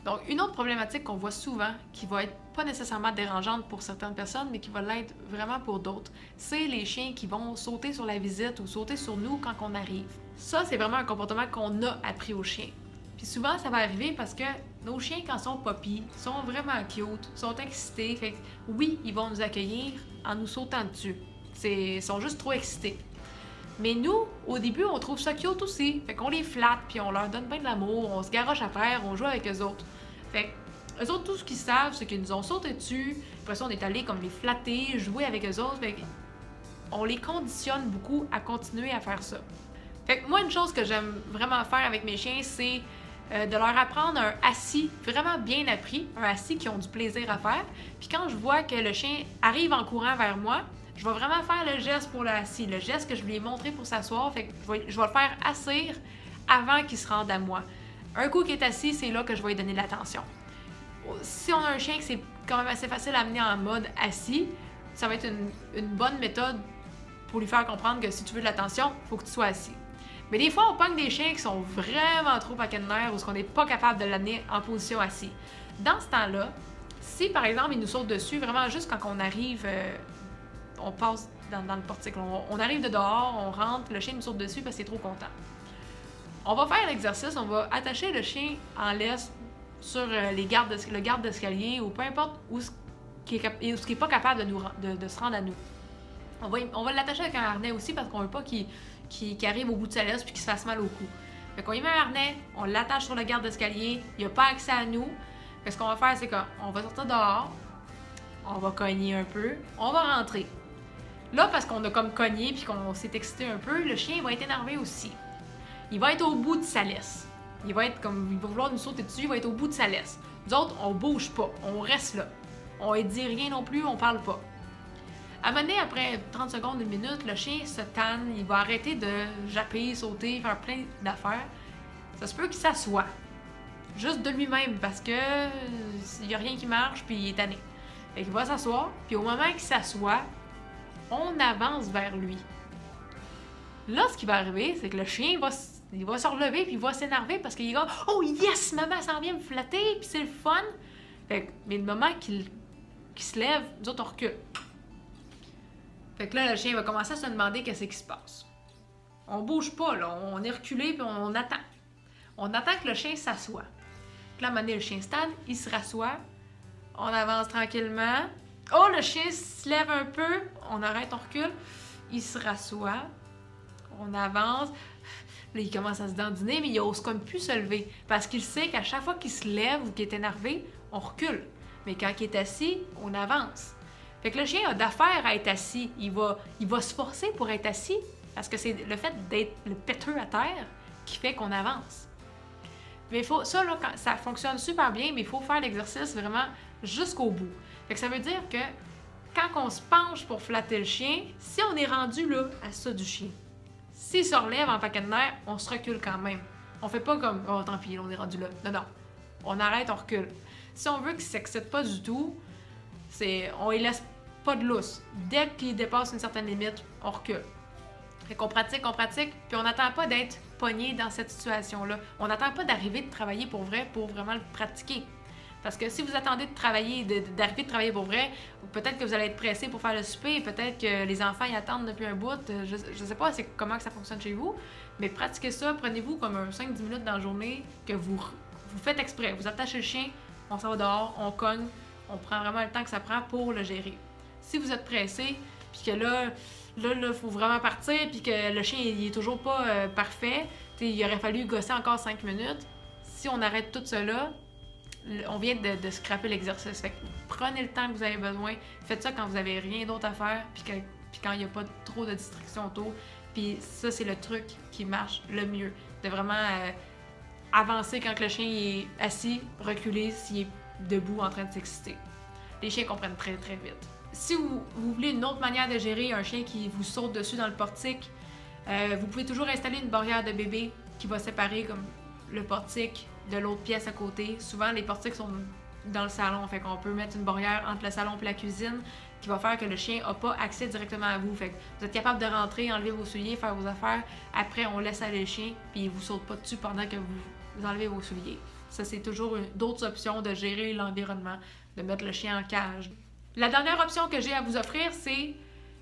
Donc, une autre problématique qu'on voit souvent, qui va être pas nécessairement dérangeante pour certaines personnes, mais qui va l'être vraiment pour d'autres, c'est les chiens qui vont sauter sur la visite ou sauter sur nous quand on arrive. Ça, c'est vraiment un comportement qu'on a appris aux chiens. Puis souvent, ça va arriver parce que nos chiens, quand ils sont puppy, sont vraiment cute, sont excités. Fait que oui, ils vont nous accueillir en nous sautant dessus. Ils sont juste trop excités. Mais nous, au début, on trouve ça cute aussi. Fait qu'on les flatte, puis on leur donne bien de l'amour, on se garoche à terre, on joue avec eux autres. Fait que eux autres, tout ce qu'ils savent, c'est qu'ils nous ont sauté dessus. Après ça, on est allé comme les flatter, jouer avec eux autres. Fait on les conditionne beaucoup à continuer à faire ça. Fait que moi, une chose que j'aime vraiment faire avec mes chiens, c'est de leur apprendre un assis vraiment bien appris, un assis qu'ils ont du plaisir à faire. Puis quand je vois que le chien arrive en courant vers moi, je vais vraiment faire le geste pour le assis, le geste que je lui ai montré pour s'asseoir. Fait que je vais le faire assire avant qu'il se rende à moi. Un coup qu'il est assis, c'est là que je vais lui donner de l'attention. Si on a un chien que c'est quand même assez facile à amener en mode assis, ça va être une bonne méthode pour lui faire comprendre que si tu veux de l'attention, il faut que tu sois assis. Mais des fois, on pogne des chiens qui sont vraiment trop paquets de nerfs ou qu'on n'est pas capable de l'amener en position assis. Dans ce temps-là, si par exemple, il nous saute dessus, vraiment juste quand on arrive, on passe dans le portique, on arrive de dehors, on rentre, le chien nous saute dessus parce qu'il est trop content. On va faire l'exercice, on va attacher le chien en laisse sur le garde d'escalier ou peu importe où ce qui est pas capable de se rendre à nous. On va l'attacher avec un harnais aussi parce qu'on veut pas qu'il arrive au bout de sa laisse puis qu'il se fasse mal au cou. Fait qu'on y met un harnais, on l'attache sur le garde d'escalier, il n'a pas accès à nous. Fait que ce qu'on va faire, c'est qu'on va sortir dehors, on va cogner un peu, on va rentrer. Là, parce qu'on a comme cogné puis qu'on s'est excité un peu, le chien va être énervé aussi. Il va être au bout de sa laisse. Il va vouloir nous sauter dessus, il va être au bout de sa laisse. Nous autres, on bouge pas, on reste là. On ne dit rien non plus, on parle pas. À un moment donné, après 30 secondes, une minute, le chien se tanne, il va arrêter de japper, sauter, faire plein d'affaires. Ça se peut qu'il s'assoie. Juste de lui-même, parce que il n'y a rien qui marche, puis il est tanné. Fait qu'il va s'asseoir, puis au moment qu'il s'assoit, on avance vers lui. Là, ce qui va arriver, c'est que le chien va se relever, puis il va s'énerver, parce qu'il va « Oh yes, maman s'en vient me flatter, puis c'est le fun! » Mais le moment qu'il se lève, nous autres, on recule. Fait que là, le chien va commencer à se demander qu'est-ce qui se passe. On bouge pas, là. On est reculé, puis on attend. On attend que le chien s'assoie. Puis là, à un moment donné, le chien se tanne, il se rassoit. On avance tranquillement. Oh, le chien se lève un peu. On arrête, on recule. Il se rassoit. On avance. Là, il commence à se dandiner, mais il n'ose comme plus se lever. Parce qu'il sait qu'à chaque fois qu'il se lève ou qu'il est énervé, on recule. Mais quand il est assis, on avance. Fait que le chien a d'affaires à être assis. Il va se forcer pour être assis parce que c'est le fait d'être le péteux à terre qui fait qu'on avance. Mais ça fonctionne super bien, mais il faut faire l'exercice vraiment jusqu'au bout. Fait que ça veut dire que quand on se penche pour flatter le chien, si on est rendu là, à ça du chien, s'il se relève en paquet de nerfs, on se recule quand même. On fait pas comme « Oh, tant pis, on est rendu là ». Non, non. On arrête, on recule. Si on veut qu'il ne s'excite pas du tout, on ne laisse pas de lousse. Dès qu'il dépasse une certaine limite, on recule. Fait qu'on pratique, puis on n'attend pas d'être pogné dans cette situation-là. On n'attend pas d'arriver de travailler pour vrai pour vraiment le pratiquer. Parce que si vous attendez d'arriver de travailler pour vrai, peut-être que vous allez être pressé pour faire le souper, peut-être que les enfants y attendent depuis un bout. Je ne sais pas comment que ça fonctionne chez vous, mais pratiquez ça, prenez-vous comme un 5-10 minutes dans la journée que vous faites exprès. Vous attachez le chien, on s'en va dehors, on cogne, on prend vraiment le temps que ça prend pour le gérer. Si vous êtes pressé, puis que là, il faut vraiment partir, puis que le chien il est toujours pas parfait, il aurait fallu gosser encore 5 minutes. Si on arrête tout cela, on vient de scraper l'exercice. Fait que prenez le temps que vous avez besoin, faites ça quand vous avez rien d'autre à faire, puis quand il n'y a pas trop de distractions autour. Puis ça, c'est le truc qui marche le mieux. De vraiment avancer quand le chien est assis, reculer s'il est debout en train de s'exciter. Les chiens comprennent très très vite. Si vous voulez une autre manière de gérer un chien qui vous saute dessus dans le portique, vous pouvez toujours installer une barrière de bébé qui va séparer comme le portique de l'autre pièce à côté. Souvent, les portiques sont dans le salon, fait qu'on peut mettre une barrière entre le salon et la cuisine qui va faire que le chien n'a pas accès directement à vous. Fait que vous êtes capable de rentrer, enlever vos souliers, faire vos affaires. Après, on laisse aller le chien, puis il ne vous saute pas dessus pendant que vous enlevez vos souliers. Ça, c'est toujours d'autres options de gérer l'environnement, de mettre le chien en cage. La dernière option que j'ai à vous offrir, c'est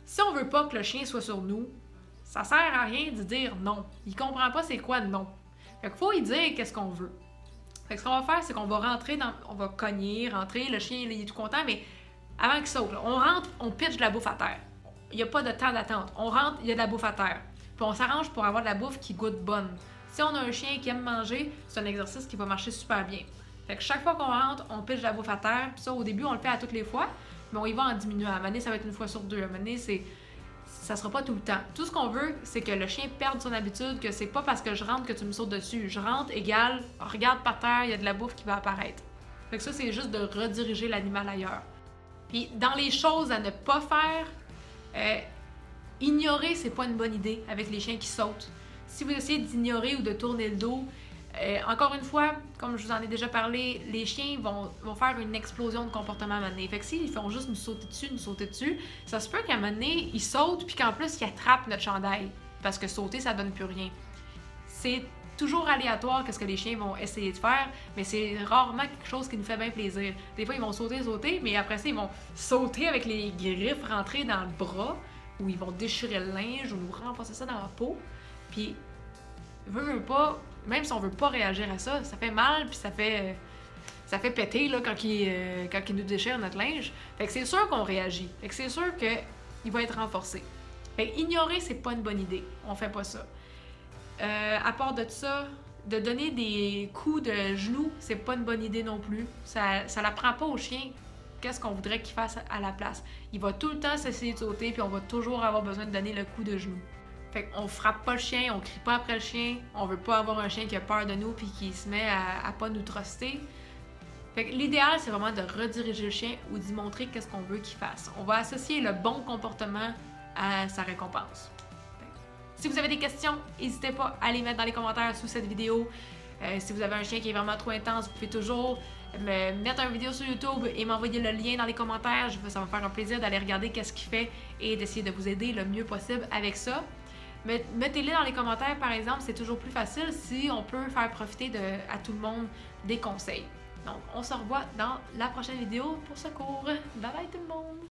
si on veut pas que le chien soit sur nous, ça sert à rien de dire non. Il comprend pas c'est quoi non. Fait qu'il faut lui dire qu'est-ce qu'on veut. Fait que ce qu'on va faire, c'est qu'on va rentrer on va cogner, rentrer, le chien il est tout content, mais avant qu'il saute, là, on rentre, on pitche de la bouffe à terre. Il n'y a pas de temps d'attente. On rentre, il y a de la bouffe à terre. Puis on s'arrange pour avoir de la bouffe qui goûte bonne. Si on a un chien qui aime manger, c'est un exercice qui va marcher super bien. Fait que chaque fois qu'on rentre, on pitche de la bouffe à terre. Puis ça, au début, on le fait à toutes les fois, mais on y va en diminuant. À un moment donné, ça va être une fois sur deux. À un moment donné, ça sera pas tout le temps. Tout ce qu'on veut, c'est que le chien perde son habitude, que c'est pas parce que je rentre que tu me sautes dessus. Je rentre égale, regarde par terre, il y a de la bouffe qui va apparaître. Fait que ça, c'est juste de rediriger l'animal ailleurs. Puis dans les choses à ne pas faire, ignorer, c'est pas une bonne idée avec les chiens qui sautent. Si vous essayez d'ignorer ou de tourner le dos, encore une fois, comme je vous en ai déjà parlé, les chiens vont faire une explosion de comportement à un moment donné. Fait que s'ils font juste nous sauter dessus, ça se peut qu'à un moment donné, ils sautent puis qu'en plus, ils attrapent notre chandail. Parce que sauter, ça donne plus rien. C'est toujours aléatoire qu'est-ce que les chiens vont essayer de faire, mais c'est rarement quelque chose qui nous fait bien plaisir. Des fois, ils vont sauter, mais après ça, ils vont sauter avec les griffes rentrées dans le bras, ou ils vont déchirer le linge, ou nous renforcer ça dans la peau. Puis, veut pas, même si on veut pas réagir à ça, ça fait mal, puis ça fait péter là, quand ils nous déchirent notre linge. Fait que c'est sûr qu'on réagit. Fait que c'est sûr qu'il va être renforcé. Fait que ignorer, c'est pas une bonne idée. On fait pas ça. À part de ça, de donner des coups de genoux, c'est pas une bonne idée non plus. Ça l'apprend pas au chien qu'est-ce qu'on voudrait qu'il fasse à la place. Il va tout le temps s'essayer de sauter, puis on va toujours avoir besoin de donner le coup de genou. Fait qu'on frappe pas le chien, on crie pas après le chien, on veut pas avoir un chien qui a peur de nous puis qui se met à pas nous truster. Fait que l'idéal, c'est vraiment de rediriger le chien ou d'y montrer qu'est-ce qu'on veut qu'il fasse. On va associer le bon comportement à sa récompense. Si vous avez des questions, n'hésitez pas à les mettre dans les commentaires sous cette vidéo. Si vous avez un chien qui est vraiment trop intense, vous pouvez toujours me mettre une vidéo sur YouTube et m'envoyer le lien dans les commentaires. Ça va me faire un plaisir d'aller regarder qu'est-ce qu'il fait et d'essayer de vous aider le mieux possible avec ça. Mais mettez-les dans les commentaires, par exemple, c'est toujours plus facile si on peut faire profiter à tout le monde des conseils. Donc, on se revoit dans la prochaine vidéo pour ce cours. Bye bye tout le monde!